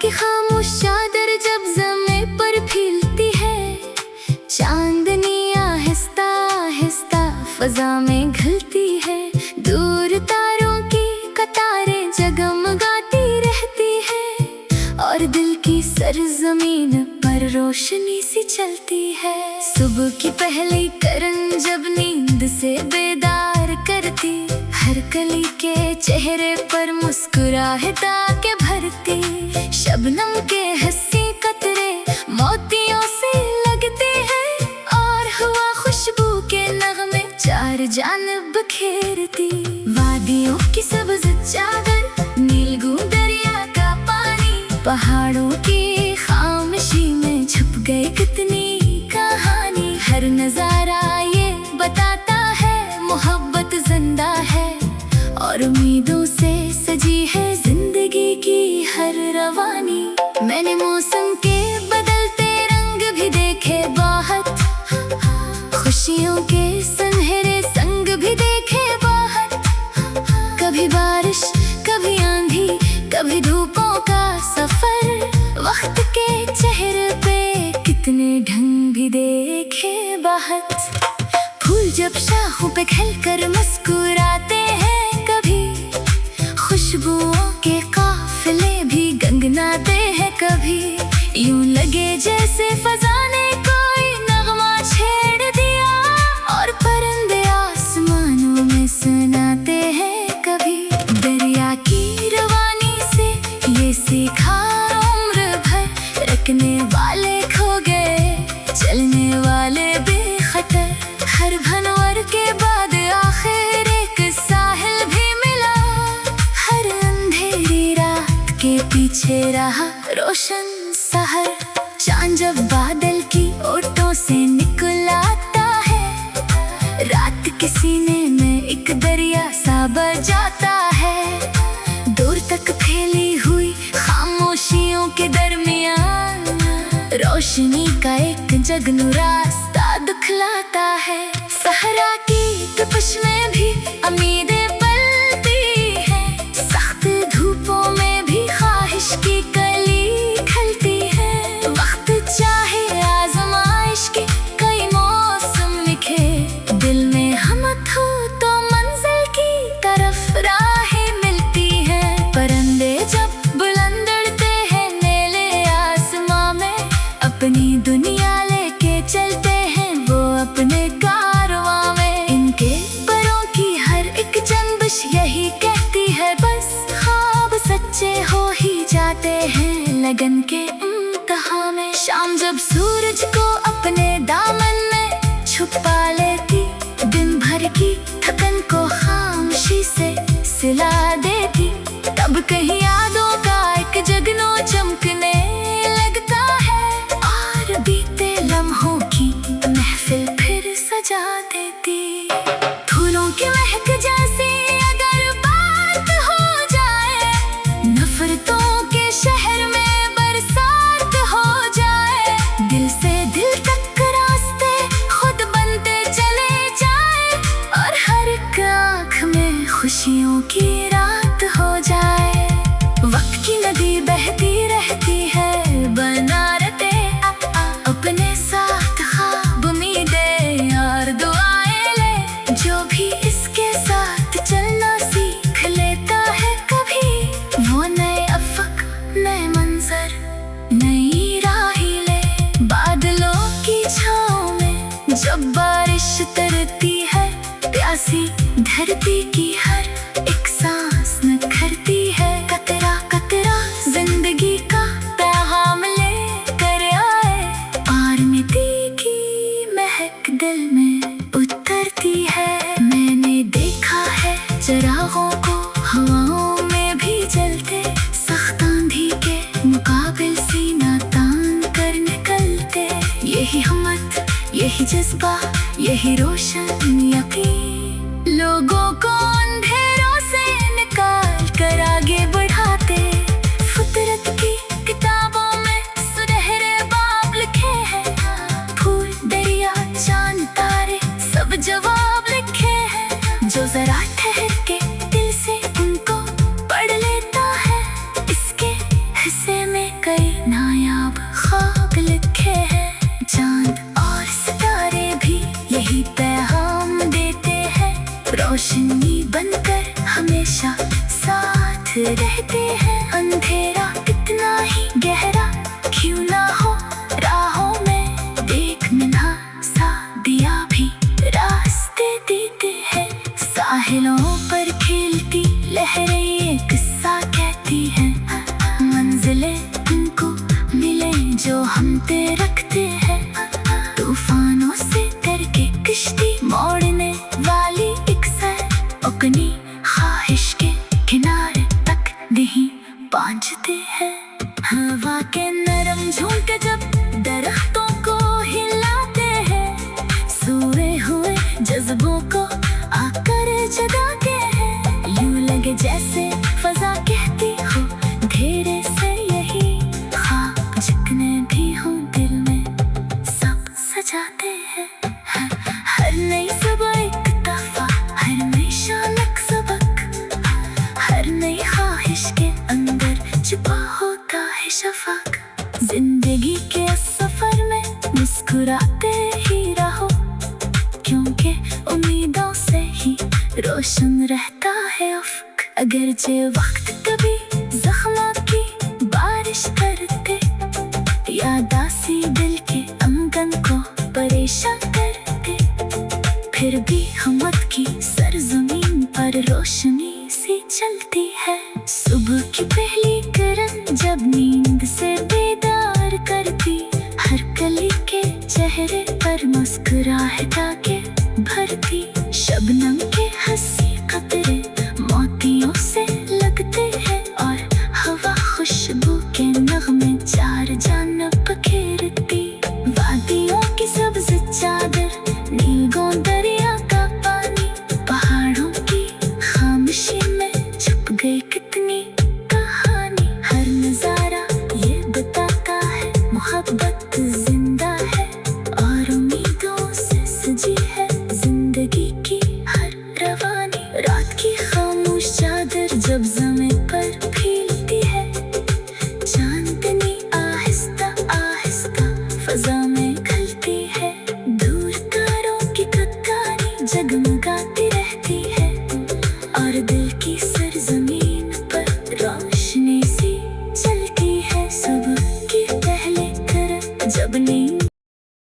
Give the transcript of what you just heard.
की खामोश चादर जब ज़मीं पर फैलती है, चांदनी आहिस्ता आहिस्ता फजा में घुलती है। दूर तारों की कतारें जगमगाती रहती है और दिल की सरजमीन पर रोशनी सी चलती है। सुबह की पहली किरण जब नींद से बेदार करती, हर कली के चेहरे पर मुस्कुराहटा के भरती। शबनम के हंसी कतरे मोतियों से लगते हैं और हवा खुशबू के नगमे चार जानिब बिखेरती। वादियों की सब्ज चादर, नीलगू दरिया का पानी, पहाड़ों की खामोशी में छुप गई कितनी कहानी। हर नजारा ये बताता है मोहब्बत जिंदा है और उम्मीदों से सजी है जिंदगी की हर रवानी। मैंने मौसम के बदलते रंग भी देखे बहुत, खुशियों के सुनहरे संग भी देखे बहुत। कभी बारिश, कभी आंधी, कभी धूपों का सफर, वक्त के चेहरे पे कितने ढंग भी देखे बहुत। फूल जब शाखों पे खिलकर मुस्कुराते हैं, कभी खुशबुओं के काफिले भी गनगनाते हैं। कभी यूं लगे जैसे फजा ने कोई नगमा छेड़ दिया और परिंदे आसमानों में सुनाते हैं। कभी दरिया की रवानी से ये सीखा उम्र भर, रखने वाले खो गए, चलने वाले बेखतर। हर भनवर के बाद आखिर एक साहिल भी मिला, हर अंधेरी रात के पीछे रहा रोशन सहर। चांद जब बादल की ओटों से निकल आता है, रात के सीने में एक दरिया सा बजाता है। दूर तक फैली हुई खामोशियों के दरमियान रोशनी का एक जगनू रास्ता दिखलाता है। सहरा की तपिश में भी उम्मीदें पलती हैं, सख्त धूपों में भी ख्वाहिश की कली खिलती है। वक्त चाहे आजमाइश के कई मौसम लिखे, दिल में हिम्मत हो तो मंजिल की तरफ राहें मिलती हैं। परिंदे जब बुलंद उड़ते हैं नीले आसमां में, अपनी दुनिया लेके चलते हैं वो अपने कारवां में। इनके परों की हर एक जंबिश यही कहती है, बस ख्वाब सच्चे हो ही जाते हैं लगन के इम्तिहान में। शाम जब सूरज को अपने दामन में छुपा लेती, दिन भर की थकन को खामोशी से सिला देती, तब कहीं यादों का एक जगनू चमकने लगता है और बीते लम्हों की महफिल फिर सजा देती। फूलों की महक जैसी अगर बात हो जाए, नफरतों के शहर में बरसात हो जाए, दिल से दिल तक रास्ते खुद बनते चले जाए और हर एक आँख में खुशियों की रात हो जाए। वक्त की नदी बहती रहती है बना रहते अपने साथ ख्वाब, उम्मीदें और दुआएं ले। जो भी इसके साथ चलना सीख लेता है कभी, वो नए अफक, नए मंजर, नई राहें ले। बादलों की छाँव में जब बारिश तरती है, प्यासी धरती की हर एक सांस निखरती है। कतरा कतरा जिंदगी का पैगाम लेकर आए और मिट्टी की महक दिल में उतरती है। मैंने देखा है चिरागों को हवाओं में भी जलते, सख्त आंधी के मुकाबिल सीना तान कर निकलते। यही हिम्मत, यही जज्बा, यही रोशन यकीन लोगों को अंधेरों से निकाल कर आगे बढ़ाते। फितरत की किताबों में सुनहरे बाब लिखे हैं, फूल, दरिया, चांद, तारे सब जवाब लिखे हैं। जो जरा ठहर के दिल से उनको पढ़ लेता है, इसके हिस्से में मुस्कुराते ही रहो, क्योंकि उम्मीदों से ही रोशन रहता है अफ़क़। अगरचे वक्त कभी ज़ख्मों की बारिश करते, यादासी दिल के अंगन को परेशान करते, फिर भी हमत की सरज़मीन पर रोशनी सी चलती है। सुबह की पहली किरण जब नींद से बेदार करती, हर कली के चेहरे पर मुस्कुराहट आके भरती। शबनम के हंसी कतरे मोतियों से लगते हैं, और हवा खुशबू के नगमे चार जानब बखेरती। वादियों की सब्ज़ चादर, नीलगों दरिया का पानी, पहाड़ों की खामोशी में छुप गई कितनी कहानी। हर नज़ारा ये बताता है मोहब्बत जिंदा है, और उम्मीदों से सजी है जिंदगी की हर रवानी। रात की खामोश चादर जब ज़मीं पर फैलती है, चांदनी आहिस्ता आहिस्ता फ़ज़ा में खिलती है। दूर तारों की कतारें जगमग